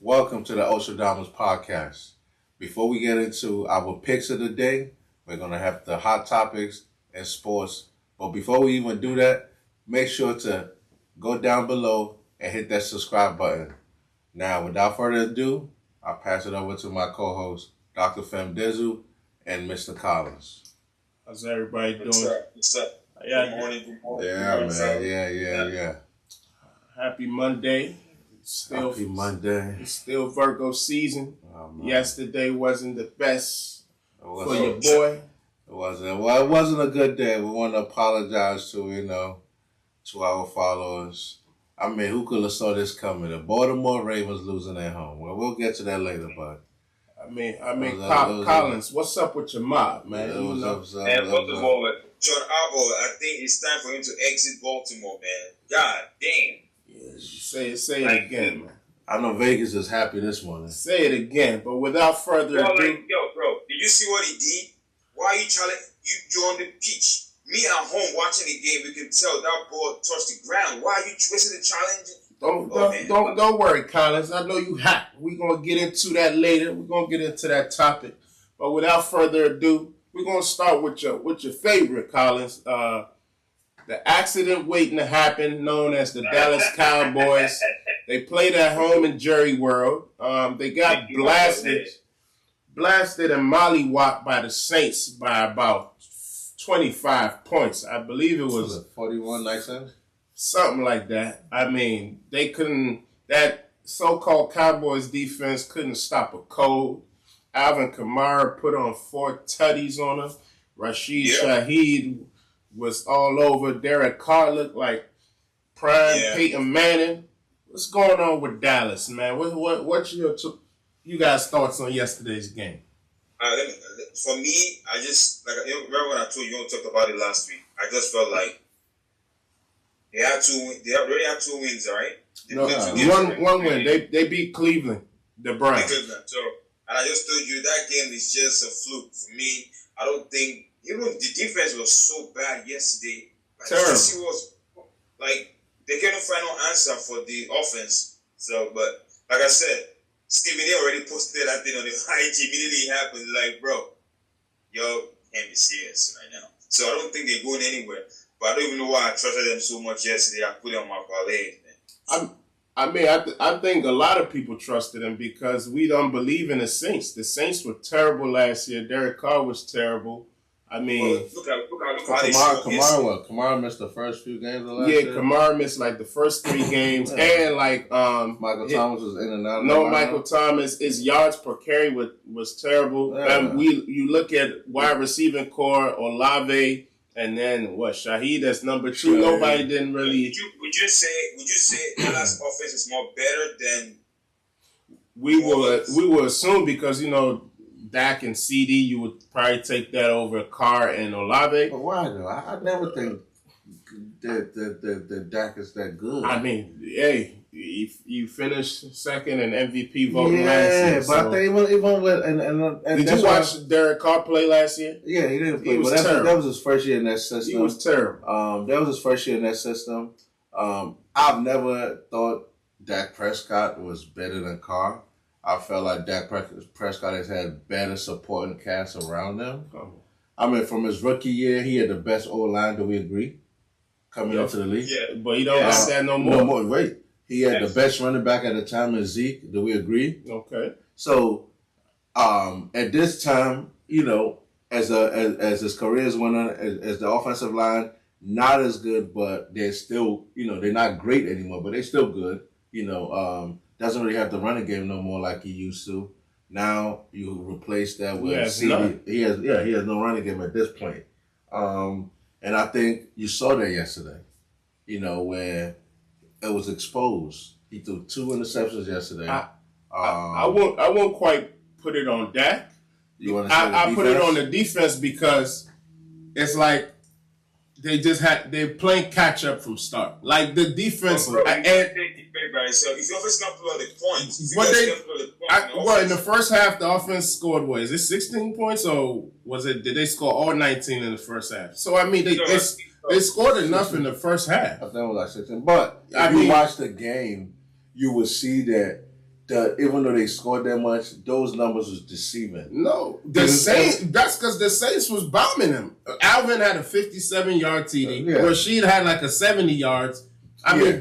Welcome to the Ostradamus podcast. Before we get into our picks of the day, we're going to have the hot topics and sports. But before we even do that, make sure to go down below and hit that subscribe button. Now, without further ado, I'll pass it over to my co-host, Dr. Fem Dizzle and Mr. Collins. How's everybody doing? What's up? Yeah, Good morning. Yeah, man. Yeah. Happy Monday. Happy Monday. It's still Virgo season. Oh, Yesterday wasn't the best for your It boy. wasn't. Well, it wasn't a good day. We want to apologize to our followers. I mean, who could have saw this coming? The Baltimore Ravens losing at home. Well, we'll get to that later, but Collins, what's up with your mob, man? And first of all, John Arbor, I think it's time for him to exit Baltimore, man. God damn. Say it again, man. I know Vegas is happy this morning. Say it again, but without further ado. Bro, did you see what he did? Why are you challenging? You on the pitch. Me at home watching the game, we can tell that ball touched the ground. Why are you twisting the challenge? Don't worry, Collins. I know you hot. We're gonna get into that later. We're gonna get into that topic. But without further ado, we're gonna start with your favorite, Collins. The accident waiting to happen, known as the Dallas Cowboys. They played at home in Jerry World. They got blasted and mollywopped by the Saints by about 25 points. I believe it was 41-19? something like that. I mean, that so-called Cowboys defense couldn't stop a cold. Alvin Kamara put on 4 tutties on him. Rashid Shaheed was all over. Derek Carr looked like prime Peyton Manning. What's going on with Dallas, man? What's you guys' thoughts on yesterday's game? For me, I just remember when I told you talked about it last week. I just felt like they already had 2 wins, all right? One win. They beat Cleveland, the Browns. So, and I just told you that game is just a fluke for me. I don't think even the defense was so bad yesterday. Terrible. They couldn't find no answer for the offense. So, but like I said, Stephen A already posted that thing on the IG immediately it happened. Like, bro, yo, can't be serious right now. So I don't think they're going anywhere. But I don't even know why I trusted them so much yesterday. I put it on my parlay, man. I think a lot of people trusted him because we don't believe in the Saints. The Saints were terrible last year. Derek Carr was terrible. I mean, look how they showed Kamara missed the first few games of last year. Yeah, Kamara missed the first 3 games, and Michael Thomas was in and out. Michael Thomas, his yards per carry was terrible. Yeah. You look at wide receiving core, Olave, and then Shaheed as number 2. Nobody didn't really. Would you say Dallas offense is more better than? We would assume because Dak and CD, you would probably take that over Carr and Olave. But why though? I never think that Dak is that good. I mean, hey, you finished second in MVP voting last year. Yeah, but I think even with did you watch Derek Carr play last year? Yeah, he didn't play. That was his first year in that system. He was terrible. That was his first year in that system. I've never thought Dak Prescott was better than Carr. I felt like Dak Prescott has had better supporting cast around him. I mean, from his rookie year, he had the best O-line. Do we agree? Coming into the league? Yeah. But he don't have that no more. No more. Wait. He had the best running back at the time in Zeke. Do we agree? Okay. So, at this time, as his career is went on, as the offensive line, not as good, but they're still, they're not great anymore, but they're still good. Doesn't really have the running game no more like he used to. Now you replace that with CD. He has no running game at this point. And I think you saw that yesterday. Where it was exposed. He threw 2 interceptions yesterday. I won't quite put it on Dak. You want to say I put it on the defense because it's like they're playing catch up from start. Like the defense So if your offense can't put all the points, in the first half the offense scored is it 16 points or did they score all 19 in the first half? So I mean they scored enough in the first half. I think it was like 16. But if you watch the game, you would see that even though they scored that much, those numbers was deceiving. No, the Saints. That's because the Saints was bombing him. Alvin had a 57-yard TD. Yeah. Rashid had like a 70 yards. I mean,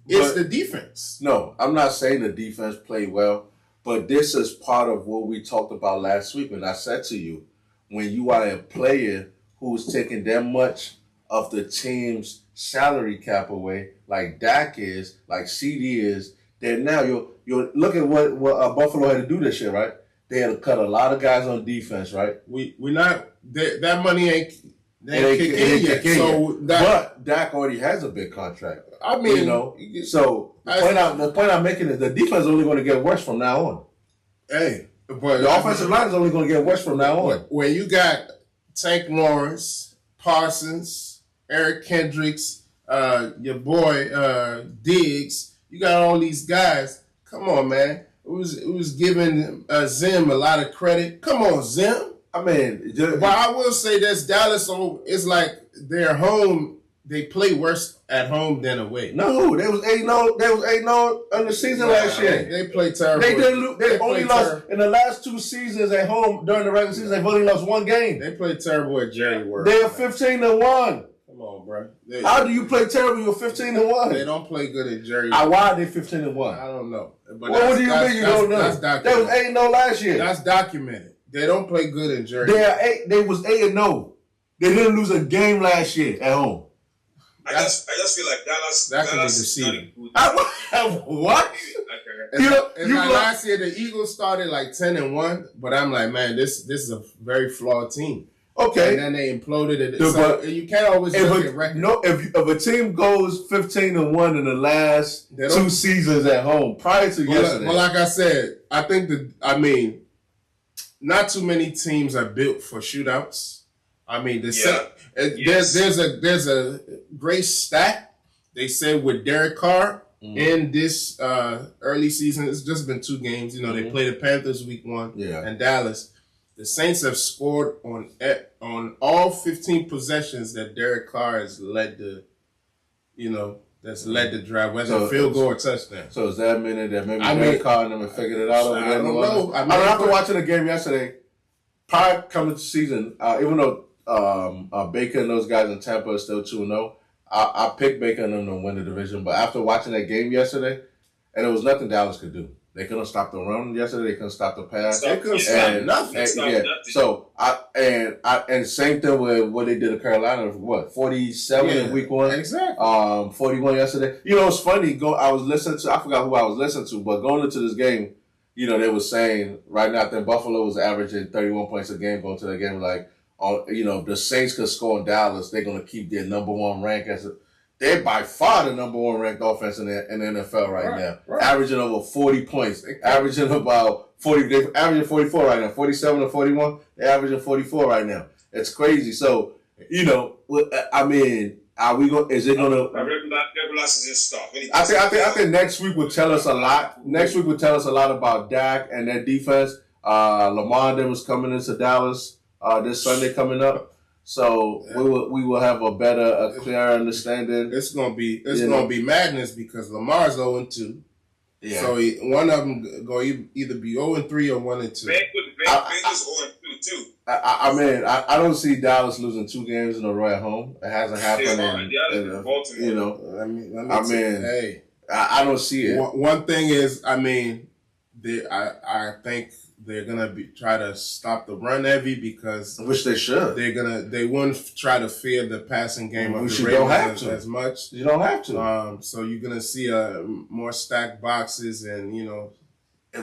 it's the defense. No, I'm not saying the defense played well, but this is part of what we talked about last week when I said to you, when you are a player who's taking that much of the team's salary cap away, like Dak is, like CD is, then now you're look at what Buffalo had to do this year, right? They had to cut a lot of guys on defense, right? We not that money ain't kick in yet. But Dak already has a big contract. I mean, you know, so the point I'm making is the defense is only going to get worse from now on. Hey, but the offensive line is only going to get worse from now on. When you got Tank Lawrence, Parsons, Eric Kendricks, your boy Diggs, you got all these guys. Come on, man. It was giving Zim a lot of credit. Come on, Zim. I mean, but I will say this: Dallas, it's like they're home. They play worse at home than away. No, they was 8-0. They was 8-0 in the season last year. They played terrible. They didn't lose. They only lost in the last 2 seasons at home during the regular season. They've only lost 1 game. They played terrible at Jerry World. They're 15-1. Come on, bro. How do you play terrible? You're 15-1. They don't play good at Jerry. Why are they 15-1? I don't know. But what do you mean you don't know? They was 8-0 last year. That's documented. They don't play good in Jerry. They was 8-0. They didn't lose a game last year at home. I just feel like Dallas can be deceiving. What? Last year the Eagles started like 10-1, but I'm like, man, this is a very flawed team. Okay, and then they imploded it. So you can't always look at record. No, if a team goes 15-1 in the last 2 seasons at home prior to yesterday. Well, like I said, I think not too many teams are built for shootouts. I mean, there's a great stat. They said with Derek Carr in this early season, it's just been 2 games. You know, they played the Panthers week 1 and Dallas. The Saints have scored on all 15 possessions that Derek Carr has led the drive, whether a field goal or touchdown. So does that mean that maybe Derek Carr and them have figured it out? I don't know. After watching the game yesterday, prior coming to the season, even though Baker and those guys in Tampa are still 2-0, I picked Baker and them to win the division. But after watching that game yesterday, and there was nothing Dallas could do. They couldn't stop the run yesterday. They couldn't stop the pass. They couldn't stop nothing. So and same thing with what they did to Carolina. 47 in week 1. Exactly. 41 yesterday. You know, it's funny. I was listening to. I forgot who I was listening to, but going into this game, you know, they were saying right now that Buffalo was averaging 31 points a game going to the game. Like, if the Saints could score in Dallas, they're going to keep their number 1 rank they're by far the number 1 ranked offense in the NFL right now. Right. Averaging over 40 points. Averaging about 40. They're averaging 44 right now. 47 or 41. They're averaging 44 right now. It's crazy. So, I mean, are we going? Is it going to? Regular season stuff. I think next week will tell us a lot. Next week will tell us a lot about Dak and that defense. Lamar then was coming into Dallas this Sunday coming up. So we will have a clearer understanding. It's gonna be madness because Lamar's 0-2. Yeah. So one of them going either be 0-3 or 1-2. Bengals 0-2 too. I mean, I don't see Dallas losing 2 games in a row at home. It hasn't happened in Baltimore. I don't see it. One thing is, I mean, I think they're gonna try to stop the run heavy because which they should. They wouldn't try to fear the passing game of the Ravens as much. You don't have to. So you're gonna see more stacked boxes and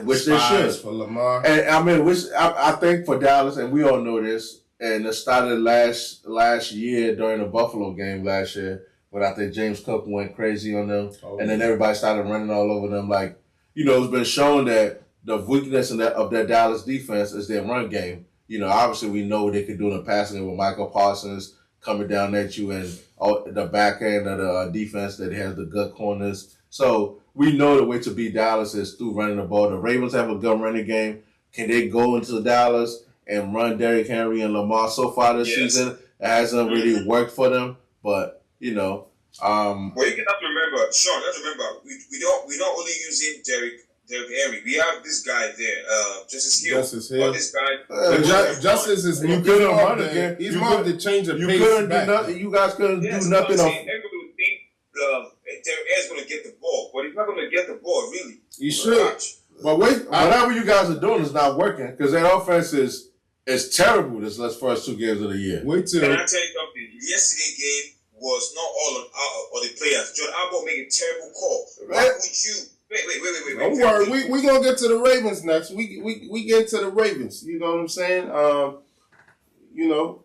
which they should for Lamar. And I mean, I think for Dallas, and we all know this. And it started last year during the Buffalo game last year when I think James Cook went crazy on them, and then everybody started running all over them. Like it's been shown that the weakness of that Dallas defense is their run game. Obviously we know what they could do in the passing game with Michael Parsons coming down at you and the back end of the defense that has the good corners. So we know the way to beat Dallas is through running the ball. The Ravens have a good running game. Can they go into Dallas and run Derrick Henry and Lamar? So far this season, it hasn't really worked for them. But you have to remember, Sean. We don't only using Derrick Derrick Henry. We have this guy there, Justice Hill. Justice Hill. Or this guy. Justice is you couldn't run again. He's more to change the You pace couldn't back. do nothing. You guys couldn't do nothing. Everybody would think Derrick Henry's going to get the ball, but he's not going to get the ball, really. You should. But wait, whatever you guys are doing is not working because that offense is terrible this first 2 games of the year. Wait till. Can I tell you something? Yesterday's game was not all on the players. John Alba made a terrible call. Why would you? Wait. Don't worry. We gonna get to the Ravens next. We get to the Ravens. You know what I'm saying?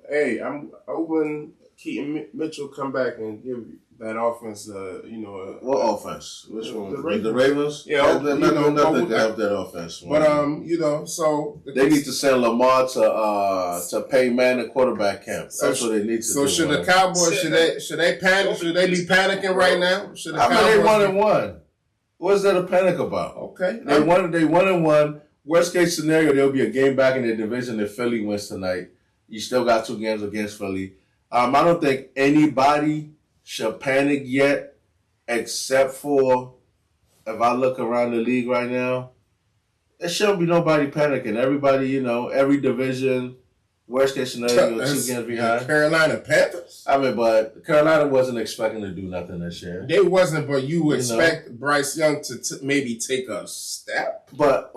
Hey, I'm hoping Keaton Mitchell come back and give that offense. What offense? Which one? The Ravens. Yeah, nothing to help that offense. But so they need to send Lamar to pay Manning quarterback camp. That's what they need to do. So should the Cowboys should they panic? Should they be panicking right now? Should the they Cowboys 1-1. What's there to panic about? Okay, They 1-1. Worst case scenario, there'll be a game back in the division if Philly wins tonight. You still got 2 games against Philly. I don't think anybody should panic yet, except for if I look around the league right now, there shouldn't be nobody panicking. Everybody, every division, worst case scenario, 2 games behind. Carolina Panthers. But Carolina wasn't expecting to do nothing this year. They wasn't, but you would expect Bryce Young to maybe take a step. But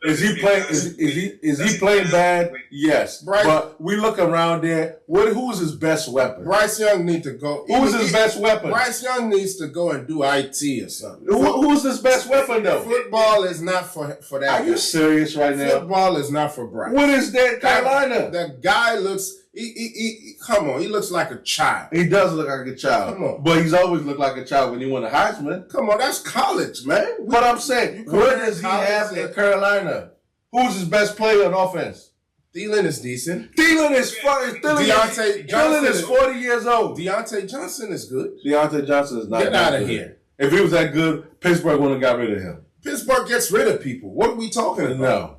is he playing? Is he playing bad? Yes. Bryce, but we look around there. Who's his best weapon? Bryce Young needs to go. Who's his best weapon? Bryce Young needs to go and do IT or something. Who's his best weapon though? Football is not for that. Are you serious right now? Football is not for Bryce. What is that, Carolina? That guy looks. He come on. He looks like a child. He does look like a child. Come on. But he's always looked like a child when he won a Heisman. Come on, that's college, man. But I'm saying, what does he have in Carolina? Who's his best player on offense? Thielen is decent. Thielen is fucking. Thielen is 40 years old. Deontay Johnson is good. Deontay Johnson is not. Get out of here. If he was that good, Pittsburgh wouldn't have got rid of him. Pittsburgh gets rid of people. What are we talking about? No.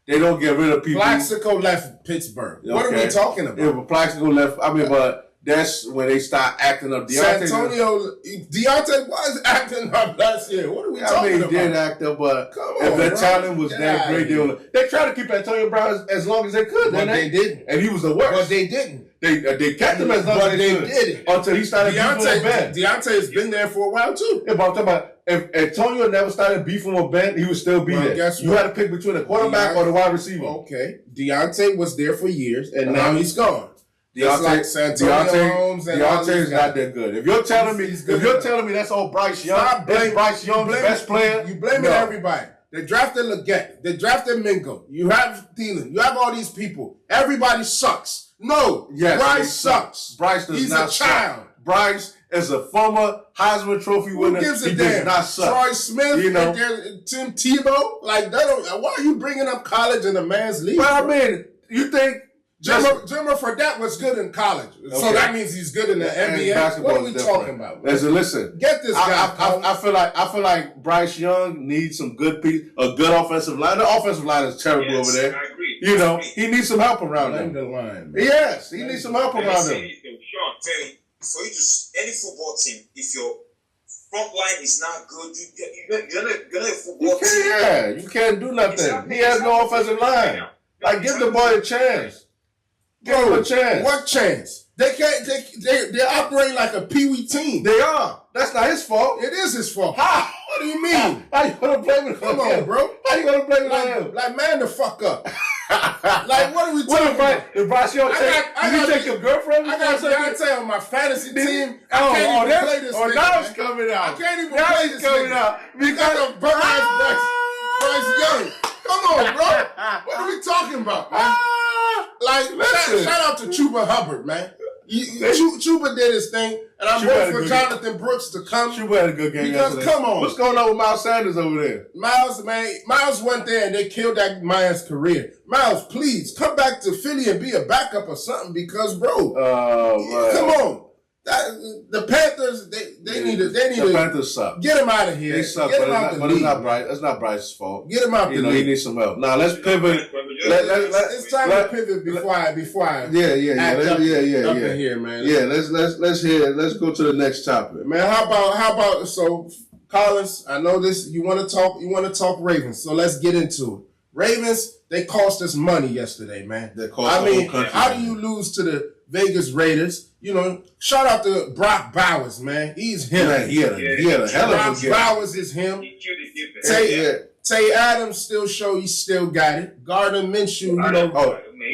They don't get rid of people. Plaxico left Pittsburgh. Okay. What are we talking about? Yeah, but Plaxico left. But that's when they start acting up. Deontay was acting up last year. What are we talking about? He did act up, but if their talent was that great, they tried to keep Antonio Brown as long as they could. But they didn't. And he was the worst. But they didn't. They kept him as long as they could. Didn't. Until he started beefing with Ben. Deontay has been there for a while, too. Yeah, but I'm talking about if Antonio never started beefing with Ben, he would still be there. Guess you what? had to pick between a quarterback or the wide receiver. Okay. Deontay was there for years, and now he's gone. Deontay is not that good. If you're telling me that's all Bryce Young, that's Bryce Young's best player. You blaming everybody. They drafted Leggett. They drafted Mingo. You have Thielen. You have all these people. Everybody sucks. No. Yes, Bryce sucks. Bryce does not suck. He's a child. Bryce is a former Heisman Trophy winner. Who gives a he damn? does not suck. Troy Smith, Tim Tebow. Like, why are you bringing up college in a man's league? Well, I mean, you think Jimmer Fredette was good in college, so that means he's good in the NBA. What are we talking about? Listen. Get this guy. I feel like Bryce Young needs some good a good offensive line. The offensive line is terrible over there. I agree. He needs some help around him. The line. Yes, he needs some help around him. Sean, Terry, for you to any football team, if your front line is not good, you're not a football team. Yeah, you can't do nothing. Exactly. He has no offensive line. Like, give the boy a chance. Give him a chance. What chance? They can't. They're operating like a peewee team. They are. That's not his fault. It is his fault. How? What do you mean? How you gonna blame it on Come on, bro. How you gonna blame it on him? Like, man, the fuck up. Like, what are we talking about? If Bryce Young take your girlfriend? I got Deontay on my fantasy team. I can't even play this thing. Now it's coming out. I can't even play this thing. Because of Bryce Young. Come on, bro. What are we talking about, man? Like, shout out to Chuba Hubbard, man. Chuba did his thing, and I'm waiting for Jonathan Brooks to come. Chuba had a good game because, come on. What's going on with Miles Sanders over there? Miles went there, and they killed that man's career. Miles, please, come back to Philly and be a backup or something, because, bro, come on. The Panthers, they need to. The Panthers suck. Get him out of here. They suck, but it's not Bryce. It's not Bryce's fault. Get him out the league. He needs some help. Now let's pivot. It's time to pivot before I. Yeah. Up in here, man. Yeah, let's go to the next topic, man. How about so Collins, I know this. You want to talk Ravens, so let's get into it. Ravens, they cost us money yesterday, man. They cost the whole country. How do you lose to the Vegas Raiders? You know, shout out to Brock Bowers, man. He's him. Man, he had a hell of a game. Brock Bowers is him. He killed the defense. Tay Adams still show you still got it. Gardner Minshew,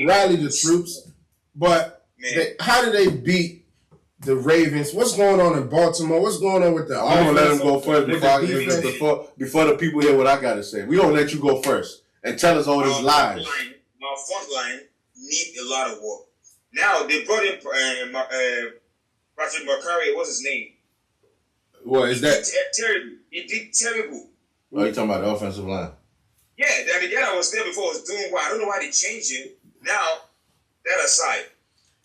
rally the troops. But how did they beat the Ravens? What's going on in Baltimore? What's going on with the offense? I'm going to let him go first before the people hear what I got to say. We're going to let you go first and tell us all these lies. Our front line need a lot of work. Now, they brought in Patrick McCarry. What's his name? What is that? Terrible. He did terrible. Oh, you talking about the offensive line? Yeah, the guy that was there before was doing well. I don't know why they changed him. Now, that aside,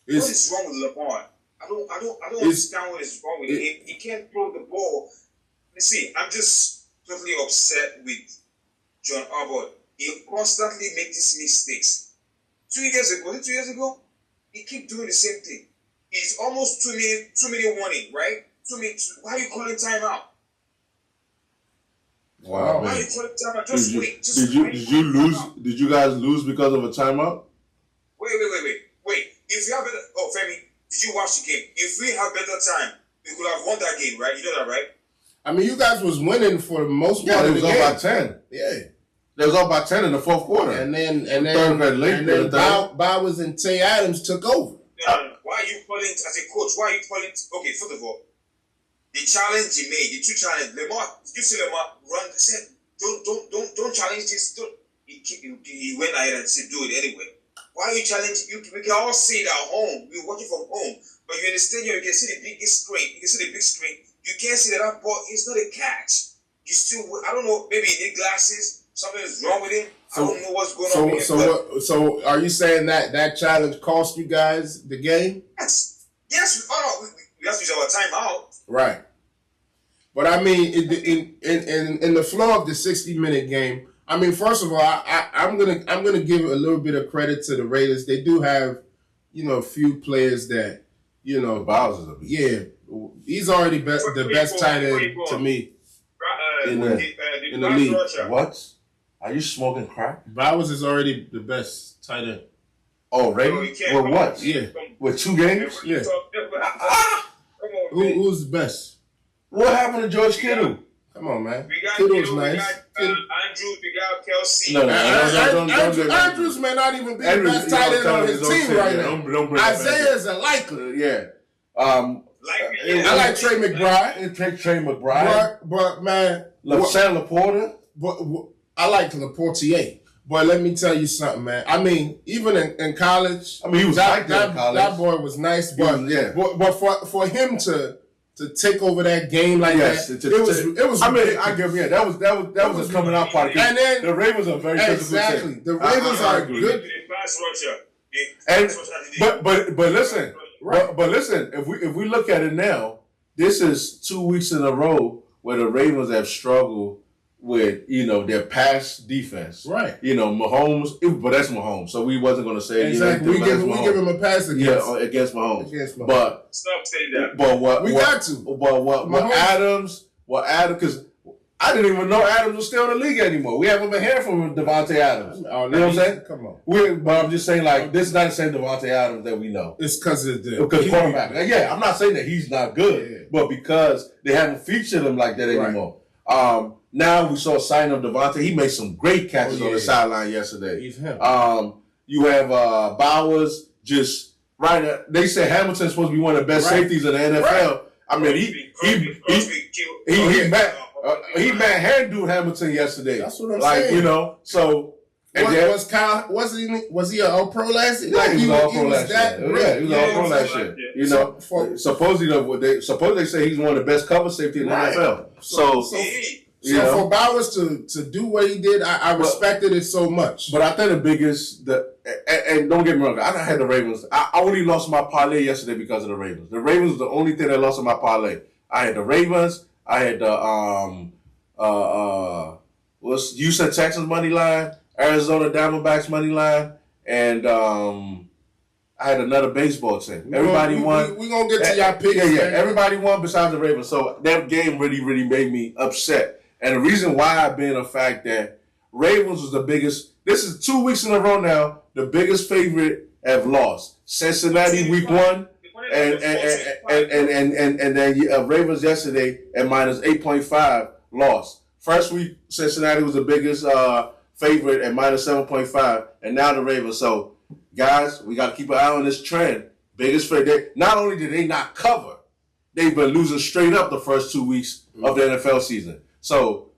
what is wrong with Lamar? I don't understand what is wrong with him. He can't throw the ball. You see, I'm just totally upset with John Abbott. He constantly makes these mistakes. 2 years ago, he keep doing the same thing. He's almost 2 minute warning, right? 2 minutes. Why are you calling timeout? Wow. Why are you calling timeout? Just wait. Did you lose? Did you guys lose because of a timeout? Wait. If you have better, Femi, did you watch the game? If we have better time, we could have won that game, right? You know that, right? I mean, you guys was winning for the most part of the game. It was up by 10. Yeah. They was up by 10 in the fourth quarter. And then Bowers and Tay Adams took over. No. Why are you calling, as a coach, okay, first of all, the challenge he made, the two challenges, Lamar, did you see Lamar run, said, don't challenge this. He went ahead and said, do it anyway. Why are you challenging? We can all see it at home. We're watching from home. But you're in the stadium, you can see the biggest screen. You can see the big screen. You can't see that ball. It's not a catch. You still, I don't know, maybe he need glasses. Something is wrong with him. I don't know what's going on. So are you saying that challenge cost you guys the game? Yes. We have to use our timeout. Right. But I mean, in the flow of the 60-minute game, I mean, first of all, I'm gonna give a little bit of credit to the Raiders. They do have, a few players that, Bowers is a beast. Yeah, he's already the best tight end to me in the league. What? Are you smoking crack? Bowers is already the best tight end. Oh, Raiders? With what? Yeah. With 2 games? Yeah. Who's the best? What happened to George Kittle? Come on, man. We got Kittle's nice. We got Andrews, we got Kelsey. No. Andrews may not even be the best tight end on his team right now. Isaiah is a likely. Yeah. I like Trey McBride. But man, LaShawn Laporta. But I like Laportier. But let me tell you something, man. I mean, even in college, he was like that in college. That boy was nice, but for him to take over that game like that, it was. I mean, I give that was a coming out party. And then the Ravens are very exactly. The Ravens are good. But listen, but listen. If we look at it now, this is 2 weeks in a row where the Ravens have struggled with their pass defense, right? Mahomes, but that's Mahomes, so we wasn't going to say exactly. We give him a pass against Mahomes. But stop saying that. But what we got to? But what Adams, because I didn't even know Adams was still in the league anymore. We haven't been hearing from Devontae Adams. You know what I'm saying? Come on. But I'm just saying, like, this is not the same Devontae Adams that we know. It's because quarterback. Yeah, I'm not saying that he's not good, but because they haven't featured him like that anymore. Right. Now we saw a sign of Devontae. He made some great catches on the sideline yesterday. He's him. You have Bowers just right at, they said Hamilton's supposed to be one of the best safeties in the NFL. Right. I mean, he manhandled Hamilton yesterday. That's what I'm saying. So was Kyle? Was he an All Pro last year? Yeah, he was All Pro last year. Yeah, he was All Pro last year. Supposedly they say he's one of the best cover safety in the NFL. So for Bowers to do what he did, I respected it so much. But I think the biggest, and don't get me wrong, I had the Ravens. I only lost my parlay yesterday because of the Ravens. The Ravens was the only thing that lost in my parlay. I had the Ravens. I had the Houston Texans money line, Arizona Diamondbacks money line, and I I had another baseball team. Everybody won. We're going to get to y'all picks. Yeah. Everybody won besides the Ravens. So that game really, really made me upset. And the reason why being a fact that Ravens was the biggest. This is 2 weeks in a row now. The biggest favorite have lost. Cincinnati week 1. And then Ravens yesterday at minus 8.5 lost. First week, Cincinnati was the biggest favorite at minus 7.5, and now the Ravens. So, guys, we got to keep an eye on this trend. Biggest favorite. Not only did they not cover, they've been losing straight up the first 2 weeks of the NFL season. So,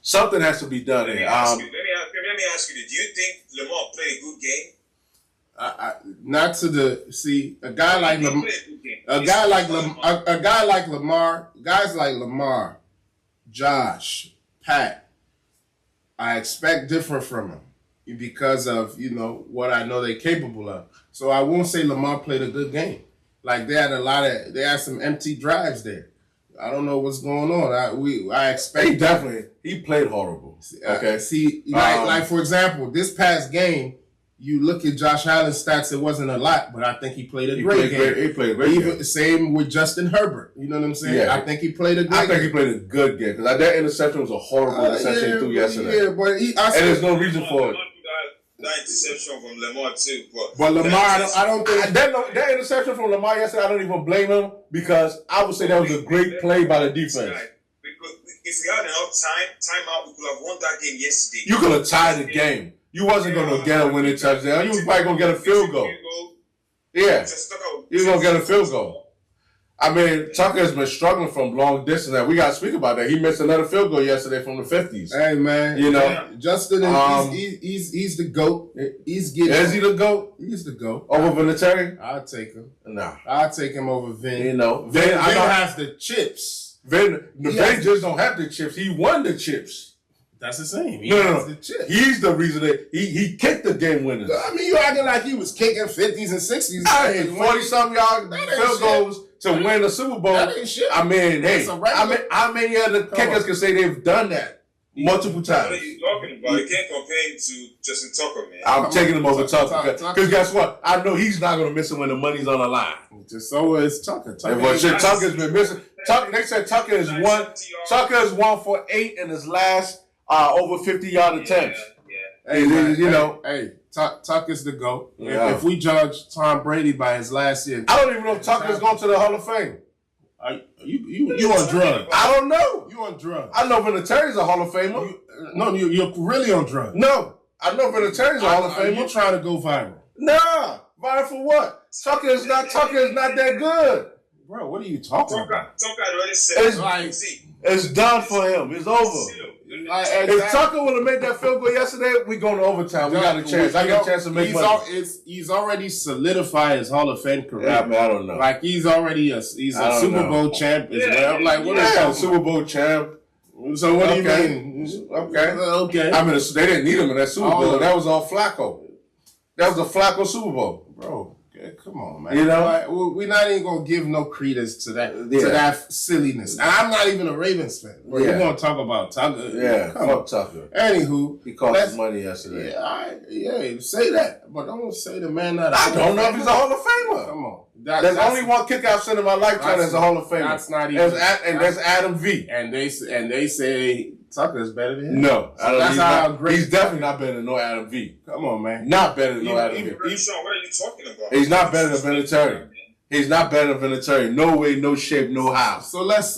something has to be done here. Let me ask you, do you think Lamar played a good game? Not to the a guy like Lamar, guys like Lamar, Josh, Pat, I expect different from him because of what I know they're capable of. So I won't say Lamar played a good game. Like they had some empty drives there. I don't know what's going on. I expect he played horrible. Okay, like for example, this past game. You look at Josh Allen's stats, it wasn't a lot, but I think he played a great game. He played a great game. Same with Justin Herbert. You know what I'm saying? Yeah. I think he played a great game. I think he played a good game because that interception was a horrible interception he threw yesterday. Yeah, but and there's no reason for it. That interception from Lamar too. But Lamar, I don't think... That interception from Lamar yesterday, I don't even blame him because I would say that was a great play by the defense. Because if we had enough timeout, we could have won that game yesterday. You could have tied the game. You wasn't going to get a winning touchdown. You was probably going to get a field goal. Yeah. You was going to get a field goal. I mean, Tucker has been struggling from long distance. And we got to speak about that. He missed another field goal yesterday from the 50s. Hey, man. Justin, he's the GOAT. Is he the GOAT? He's the GOAT. Over Vinatieri? I'll take him. No. I'll take him over Vin. Vin has the chips. Vin just don't have the chips. He won the chips. That's the same. No. He's the reason that he kicked the game winners. I mean, you acting like he was kicking 50s and 60s. I mean, 40-something yard field goals to win the Super Bowl. That ain't shit. I mean, how many other kickers can say they've done that multiple times? What are you talking about? You can't compare him to Justin Tucker, man. I'm taking him over Tucker. Because guess what? I know he's not going to miss him when the money's on the line. So is Tucker. Tucker's been missing. They said Tucker is 1 for 8 in his last over 50-yard attempts. Hey, Tucker's the GOAT. Yeah. If we judge Tom Brady by his last year, I don't even know if Tucker's going to the Hall of Fame. You on drugs? I don't know. You on drugs? I know Vinatieri's a Hall of Famer. You're really on drugs. No, I know Vinatieri's a Hall of Famer. You're trying to go viral. Nah, viral for what? Tucker is not that good. Bro, what are you talking about? Tucker already said it's done for him. It's over. If Tucker would have made that field goal yesterday, we going to overtime. We got a chance. I got a chance to make money. He's already solidified his Hall of Fame career. Yeah, I mean, I don't know. Like he's already a Super Bowl champ as well. I'm like, what is that? Super Bowl champ. So what do you mean? Okay. I mean, they didn't need him in that Super Bowl. That was all Flacco. That was a Flacco Super Bowl, bro. Come on, man. We're not even gonna give no credence to that silliness. And I'm not even a Ravens fan. We're gonna talk about Tucker. Yeah, fuck Tucker. Anywho, he cost us money yesterday. Say that, but don't say the man that I don't know if he's a Hall of Famer. Come on, there's only one kick I've seen in my lifetime as a Hall of Famer. That's not even. And that's Adam V. And they say Tucker's better than him. No, so he's definitely not better than no Adam V. Come on, man. Not better than no Adam V. What are you talking about? He's not better than Vinatieri. He's not better than Vinatieri. No way, no shape, no how. So let's.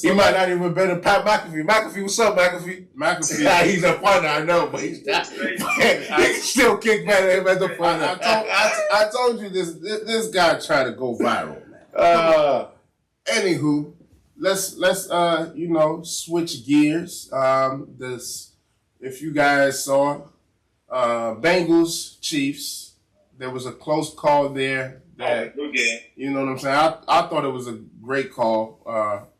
He might not even be better than Pat McAfee. McAfee, what's up, McAfee? McAfee. He's a punter, I know, but he's not. He still kick better than him as a punter. I told you this guy tried to go viral, man. Anywho. Let's switch gears. If you guys saw Bengals Chiefs, there was a close call there. You know what I'm saying? I thought it was a great call.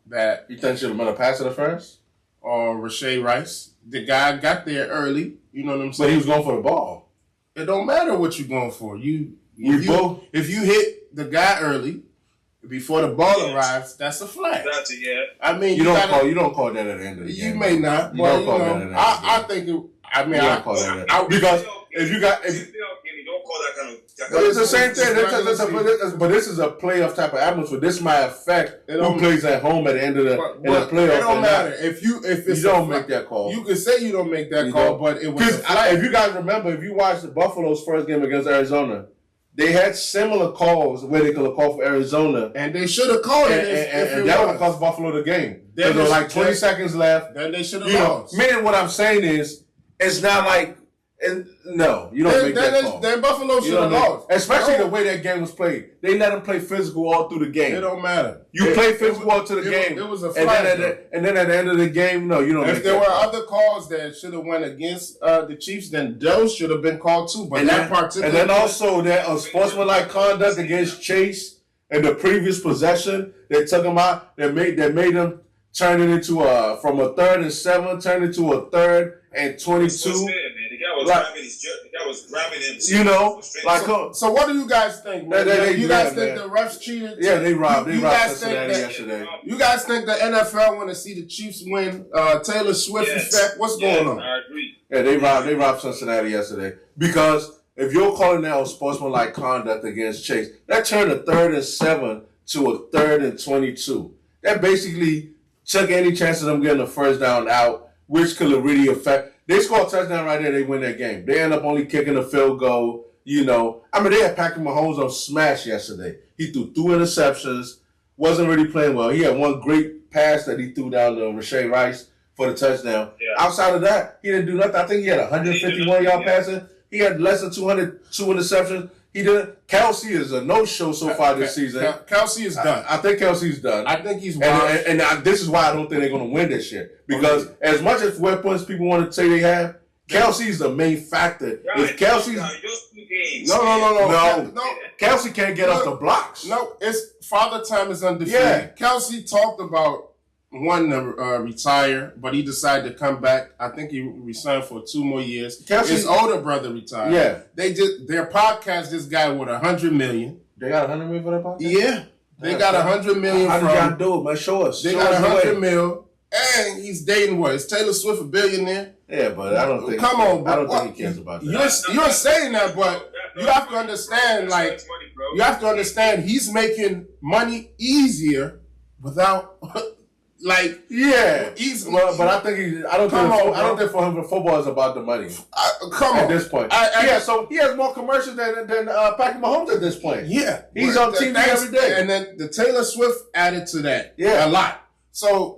That you think should have been a pass interference? Or Rashee Rice. The guy got there early. You know what I'm saying? But he was going for the ball. It don't matter what you're going for. If you hit the guy early. Before the ball arrives, that's a flag. I mean, you don't call that at the end of the game. You may not, you but don't call that at the end of the game. I think. I mean, you don't call that because if you got don't call that kind of. But it's the same thing. It's But this is a playoff type of atmosphere. This might affect who plays at home at the end of the playoff. It don't matter if you don't make that call. You can say you don't make that call, but it was if you guys remember, if you watched the Buffalo's first game against Arizona, they had similar calls where they could have called for Arizona, and they should have called it. And that would have cost Buffalo the game. There was like 20 seconds left. Then they should have lost. Meaning, what I'm saying is, it's not like. No, you don't make that call. Then Buffalo should have lost. Especially the way that game was played. They let them play physical all through the game. It don't matter. You play physical all through the game. It was a flag. And then at the end of the game, no, you don't make that call. If there were other calls that should have went against the Chiefs, then those should have been called too. But and then also that unsportsmanlike conduct against Chase in the previous possession, they took him out. They made him turn it into from a 3rd and 7, turn it to a 3rd and 22. The guy was grabbing him. You know, like so. What do you guys think, man? You guys think the refs cheated? Yeah, they robbed. They robbed Cincinnati yesterday. You guys think the NFL want to see the Chiefs win? Taylor Swift effect. What's going on? I agree. Yeah, they robbed Cincinnati yesterday because if you're calling that unsportsmanlike conduct against Chase, that turned a 3rd and 7 to a 3rd and 22. That basically took any chance of them getting a first down out, which could really affect. They score a touchdown right there, they win that game. They end up only kicking a field goal, you know. I mean, they had Patrick Mahomes on smash yesterday. He threw 2 interceptions, wasn't really playing well. He had one great pass that he threw down to Rashee Rice for the touchdown. Yeah. Outside of that, he didn't do nothing. I think he had 151-yard passing. He had less than 2 interceptions. He didn't. Kelsey is a no-show so far this season. Kelsey is done. I think Kelsey's done. I think he's washed. And this is why I don't think they're going to win this year. Because as much as weapons people want to say they have, Kelsey's the main factor. If Kelsey's... No. Kelsey can't get off the blocks. No, it's Father Time is undefeated. Yeah. Kelsey talked about wanting to retire, but he decided to come back. I think he resigned for 2 more years. His older brother retired. Yeah. Their podcast, this guy with $100 million. They got $100 million for that podcast? Yeah. They got $100 million How did y'all do it, man? Show us. They got $100 million. And he's dating what? Is Taylor Swift a billionaire? Yeah, but I don't think. Come on, bro. I don't think he cares about that. You're saying that, but you have to understand, he's making money easier without, like, easy. Well, but I don't think for him the football is about the money. At this point, so he has more commercials than Patrick Mahomes at this point. Yeah, he's on TV every day, and then the Taylor Swift added to that. Yeah, a lot. So.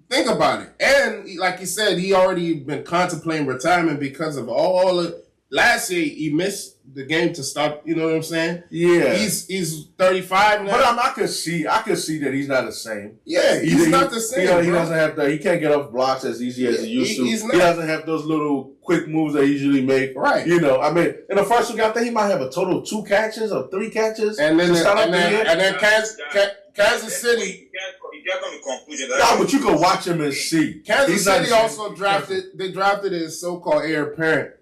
Think about it. And like you said, he already been contemplating retirement because of all the last year he missed the game to stop, you know what I'm saying? Yeah. He's 35 now. But I could see that he's not the same. Yeah, he's not the same. He doesn't have he can't get off blocks as easy as he used to. He doesn't have those little quick moves that he usually make. Right. You know, I mean, in the first week, I think he might have a total of 2 catches or 3 catches. And then Kansas City. But you can watch him and see. Kansas City also drafted his so-called heir apparent,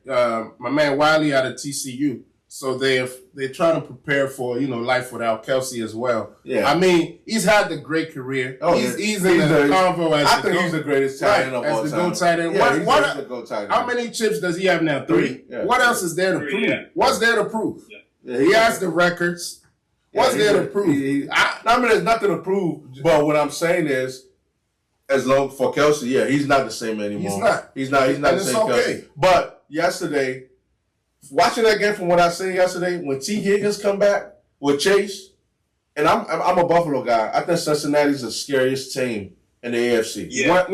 my man Wiley out of TCU. So they're trying to prepare for life without Kelsey as well. Yeah, I mean he's had a great career. He's in the convo as I think he's the greatest tight end of all time. As the GOAT tight end. Yeah, he's the GOAT tight end. How many chips does he have now? 3. Yeah. What else is there to prove? Yeah. What's there to prove? Yeah, he has the records. What's there to prove? I mean, there's nothing to prove. But what I'm saying is, as long for Kelsey, he's not the same anymore. He's not the same Kelsey. But yesterday, watching that game from what I seen yesterday, when T. Higgins come back with Chase, and I'm a Buffalo guy. I think Cincinnati's the scariest team in the AFC. Yeah.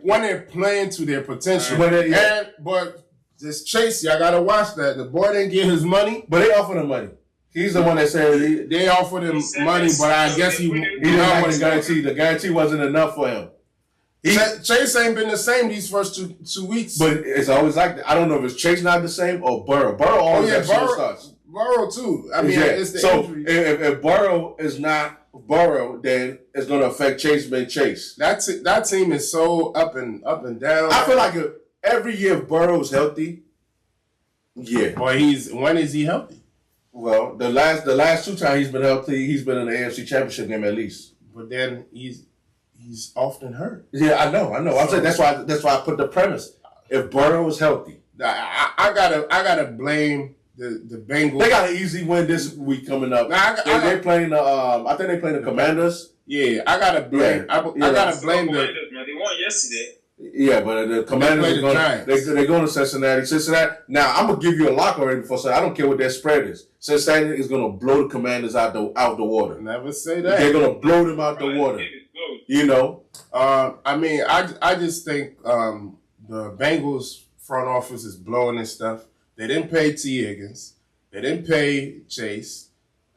When they're playing to their potential. But this Chase, y'all gotta watch that. The boy didn't get his money, but they offered him money. He's the one that said they offered him money, but I guess he didn't want a guarantee. The guarantee wasn't enough for him. Chase ain't been the same these first two weeks. But it's always like that. I don't know if it's Chase not the same or Burrow. Burrow always has slow starts. Burrow too. I mean, it's the injury. If Burrow is not Burrow, then it's going to affect Chase being Chase. That team is so up and down. I feel like every year if Burrow's healthy, Boy, when is he healthy? Well, the last 2 times he's been healthy, he's been in the AFC Championship game at least. But then he's often hurt. Yeah, I know. I'm saying that's why I put the premise. If Burrow is healthy, I gotta blame the Bengals. They got an easy win this week coming up. They're playing the. I think they playing the Commanders. Yeah, I gotta blame. I gotta blame the. They won yesterday. Yeah, but the Commanders they're going to Cincinnati. Now I'm gonna give you a lock already before Cincinnati. I don't care what their spread is. Cincinnati is gonna blow the Commanders out the water. Never say that. They're gonna blow them out the water. You know. I mean, I just think the Bengals front office is blowing this stuff. They didn't pay T. Higgins. They didn't pay Chase.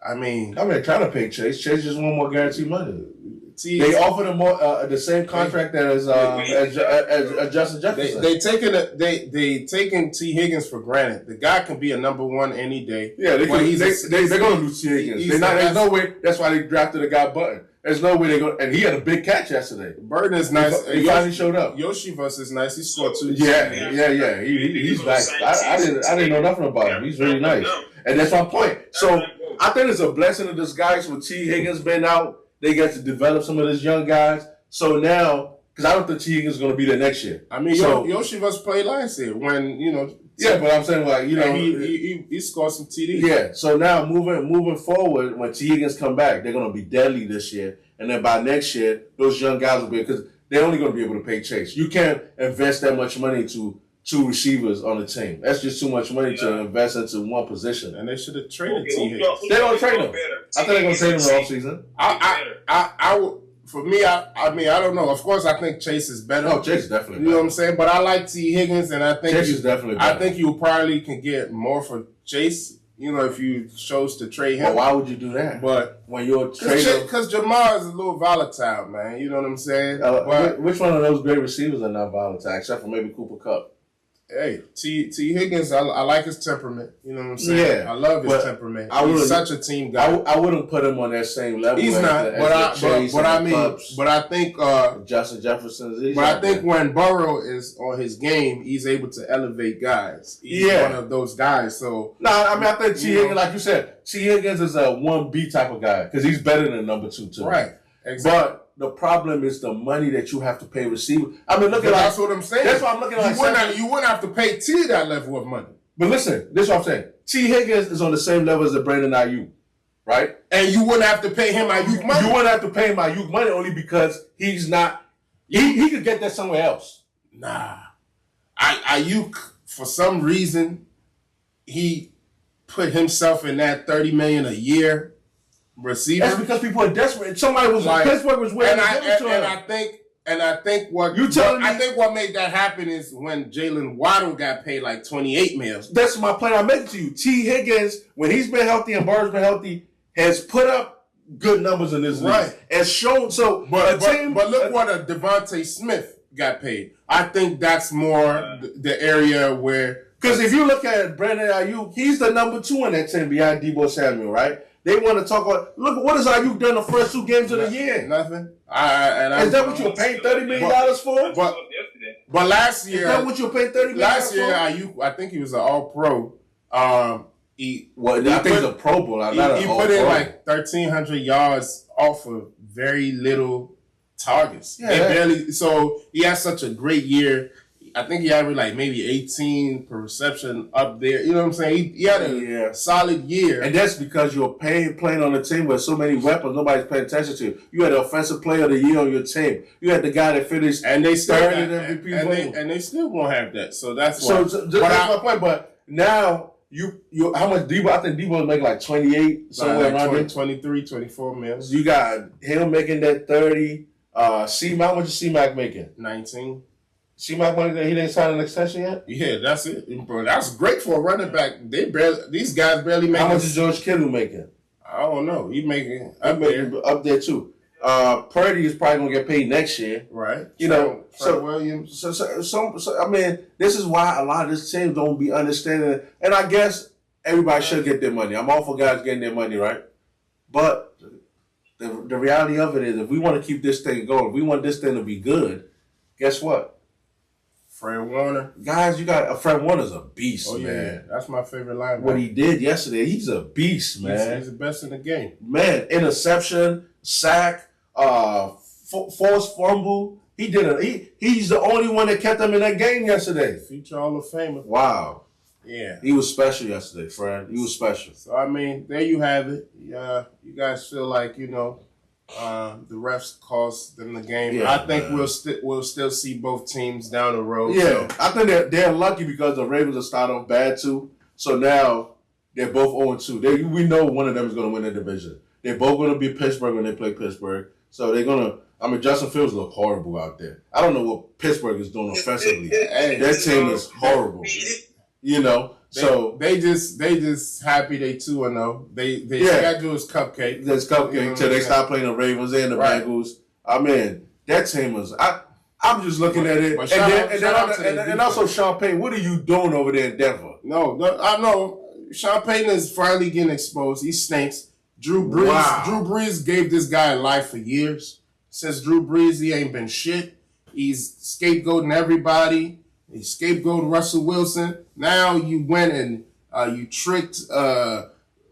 I mean, they're trying to pay Chase. Chase just want more guaranteed money. They offered him more the same contract as Justin Jefferson. They taking T. Higgins for granted. The guy can be a number one any day. Yeah, they're going to lose T. Higgins. There's no way. That's why they drafted a guy Button. There's no way they're going. And he had a big catch yesterday. Burton is nice. He finally showed up. Yoshivas is nice. He scored 2. Yeah. He's nice. I didn't know nothing about him. He's really nice. And that's my point. So I think it's a blessing in disguise with T. Higgins being out. They get to develop some of these young guys. So now, because I don't think T. Higgins is going to be there next year. I mean, Yoshivas played last year when, Yeah, but I'm saying, like, he scored some TDs. Yeah, so now moving forward, when T. Higgins come back, they're going to be deadly this year. And then by next year, those young guys will be, because they're only going to be able to pay Chase. You can't invest that much money to 2 receivers on the team. That's just too much money to invest into one position. And they should have traded T. Higgins. They're going to trade him. I think they're going to trade him in the offseason. I would. For me, I mean, I don't know. Of course, I think Chase is better. Oh, Chase is definitely better. You know what I'm saying? But I like T. Higgins, and I think Chase is definitely better. I think you probably can get more for Chase, if you chose to trade him. Well, why would you do that? But when you're trading, because Jamar is a little volatile, man. You know what I'm saying? Which one of those great receivers are not volatile, except for maybe Cooper Kupp? Hey, T. Higgins, I like his temperament. You know what I'm saying? Yeah, I love his temperament. He's such a team guy. I wouldn't put him on that same level. He's not. But I think Justin Jefferson. But I think when Burrow is on his game, he's able to elevate guys. He's one of those guys. So I think T. Higgins, like you said, T. Higgins is a 1B type of guy because he's better than number 2 too. Right. Exactly. But the problem is the money that you have to pay receiver. I mean, that's what I'm saying. That's what I'm looking at. You wouldn't have to pay T that level of money. But listen, this is what I'm saying. T. Higgins is on the same level as the Brandon Ayuk, right? And you wouldn't have to pay him Ayuk money. You wouldn't have to pay him Ayuk money only because he's not. He could get that somewhere else. Nah, Ayuk for some reason he put himself in that $30 million a year receiver. That's because people are desperate. Somebody was Pittsburgh was waiting to give it to him. I think what made that happen is when Jalen Waddle got paid like $28 million. That's my point I'm making to you. T. Higgins, when he's been healthy and Burr's been healthy, has put up good numbers in this league. And shown But look what Devontae Smith got paid. I think that's more the area where, because if you look at Brandon Ayuk, he's the number 2 in that team behind Deebo Samuel, right? They want to talk about, look, what has Ayuk done the first 2 games of the year? Nothing. Is that what you were paying $30 million for? But last year, is that what you were paying $30 million last year, Ayuk, I think he was an All-Pro. I think he's a Pro Bowl. He put in like 1,300 yards off of very little targets. So he had such a great year. I think he averaged like maybe 18 per reception up there. You know what I'm saying? He had a solid year. And that's because you're playing on a team with so many weapons nobody's paying attention to. You had the offensive player of the year on your team. You had the guy that finished and they still third in MVP and they still won't have that. So that's why. So that's my point. But now you how much Deebo? I think Deebo was making like 28 somewhere around there. 23, 24 mil. So you got him making that 30. C-Mac, what is C-Mac making? 19. C-Mac money that he didn't sign an extension yet? Yeah, that's it, bro. That's great for a running back. These guys barely make. How much is George Kittle making? I don't know. He making up there too. Purdy is probably gonna get paid next year, right? So Williams. So I mean, this is why a lot of this team don't be understanding. And I guess everybody should get their money. I'm all for guys getting their money, right? But the reality of it is, if we want to keep this thing going, if we want this thing to be good, guess what? Fred Warner. Guys, Fred Warner's a beast, man. Yeah, that's my favorite linebacker. What he did yesterday, he's a beast, man. He's the best in the game. Man, interception, sack, forced fumble. He's the only one that kept them in that game yesterday. Future Hall of Famer. Wow. Yeah. He was special yesterday, Fred. He was special. So, I mean, there you have it. You guys feel like, the refs cost them the game. Yeah, I think man. we'll still see both teams down the road. Yeah, So. I think they're lucky because the Ravens are starting off bad too. So now they're both 0-2. We know one of them is going to win the division. They're both going to be Pittsburgh when they play Pittsburgh. So they're going to. I mean, Justin Fields look horrible out there. I don't know what Pittsburgh is doing offensively. Their team is horrible. So they just happy they 2-0. They schedule is cupcake. That's cupcake till they start playing the Ravens and the Bengals. I mean, that team is. I'm just looking at it, and also Sean Payton. What are you doing over there in Denver? No, I know Sean Payton is finally getting exposed. He stinks. Drew Brees gave this guy life for years. Since Drew Brees, he ain't been shit. He's scapegoating everybody. He scapegoated Russell Wilson. Now you went and you tricked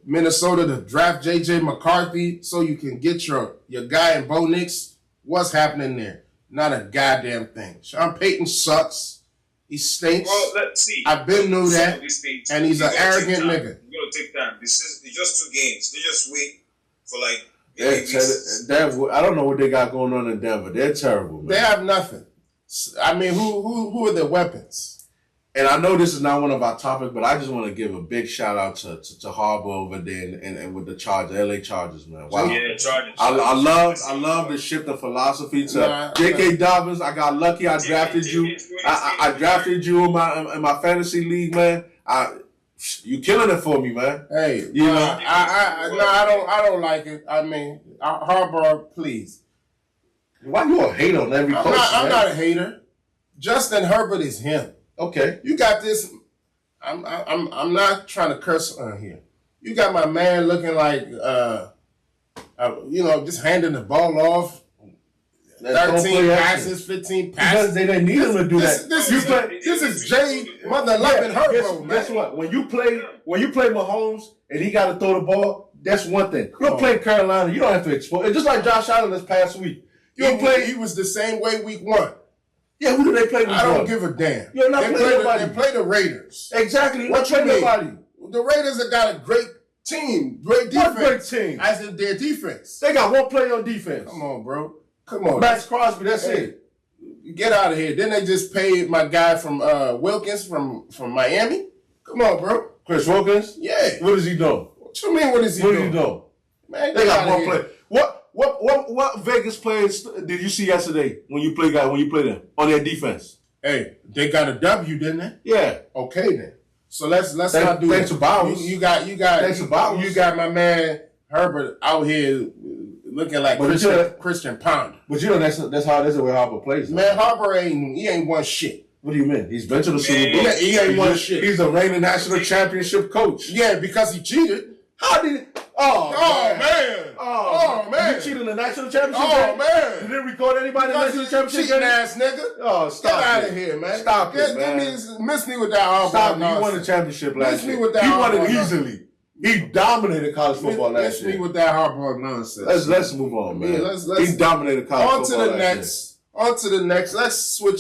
Minnesota to draft J.J. McCarthy so you can get your guy in Bo Nix. What's happening there? Not a goddamn thing. Sean Payton sucks. He stinks. Well, let's see. I've been knew that. And he's an arrogant nigga. It's going to take time. It's just 2 games. They just wait for I don't know what they got going on in Denver. They're terrible, man. They have nothing. I mean, who are their weapons? And I know this is not one of our topics, but I just want to give a big shout out to Harbaugh over there and with the Chargers, LA Chargers, man. Wow. Yeah, Chargers. I love the shift of philosophy to J.K. Dobbins. I got lucky. I drafted you. I drafted you in my fantasy league, man. You killing it for me, man. Hey, I don't like it. I mean, Harbaugh, please. Why you a hater on every coach? I'm not a hater. Justin Herbert is him. Okay, you got this. I'm not trying to curse on here. You got my man looking like, just handing the ball off. 13 passes, 15 passes. Because they need him to do that. This is Jay Mother Loving Herbo, man. Guess what? When you play Mahomes and he got to throw the ball, that's one thing. You're playing Carolina, you don't have to expose. It's just like Josh Allen this past week. He was the same way week 1. Yeah, who do they play? I don't give a damn. You're not playing nobody. They play the Raiders. Exactly. What play nobody? The Raiders have got a great team, great defense. What great team? I said their defense. They got one player on defense. Come on, bro. Come on. Max Crosby, that's it. Get out of here. Then they just paid my guy from Wilkins from Miami. Come on, bro. Chris Wilkins? Yeah. What is he doing? What you mean, what is he doing? What is he doing? Man, they got one player. What Vegas players did you see yesterday when you played them on their defense? Hey, they got a W, didn't they? Yeah. Okay then. So let's not do that. Thanks to Bowers. You got my man Herbert out here looking like Christian Ponder. But that's how this is where Harbaugh plays. Man, Harbaugh ain't won shit. What do you mean? He's been to the Super Bowl. He ain't won shit. He's the reigning national championship coach. Yeah, because he cheated. How did he? Oh man. You cheated in the national championship? Oh man. You didn't record anybody in the national championship? Cheating ass nigga. Oh, stop. Get out of here, man. Stop it, man. Miss me with that Harbaugh. Stop. You won the championship last year. Miss me with that He Harbaugh. won it easily. He dominated college football last year. Miss me with that Harbaugh nonsense. Let's move on, man. Yeah, he dominated college football last year. On to the next. Let's switch